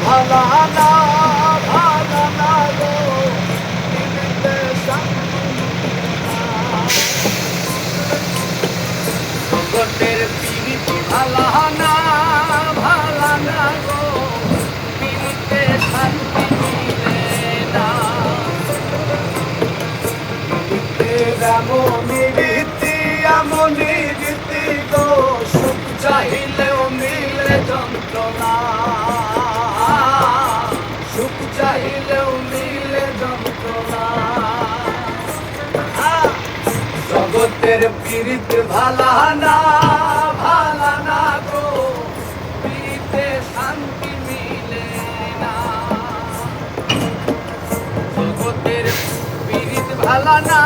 ভালা না ভালা না গো পীড়িতে শান্তি জগতের পীড়িত ভালা না ভালা না গো পীড়িতে শান্তি মিলে না এমনই রীতি গো সুখ চাহিলেও মিলে যন্ত্রণা সুখ চাহিলেও মিলে যন্ত্রণা জগতের পীড়িত ভালা না গো পীড়িতে শান্তি মিলে না জগতের পীড়িত ভালা না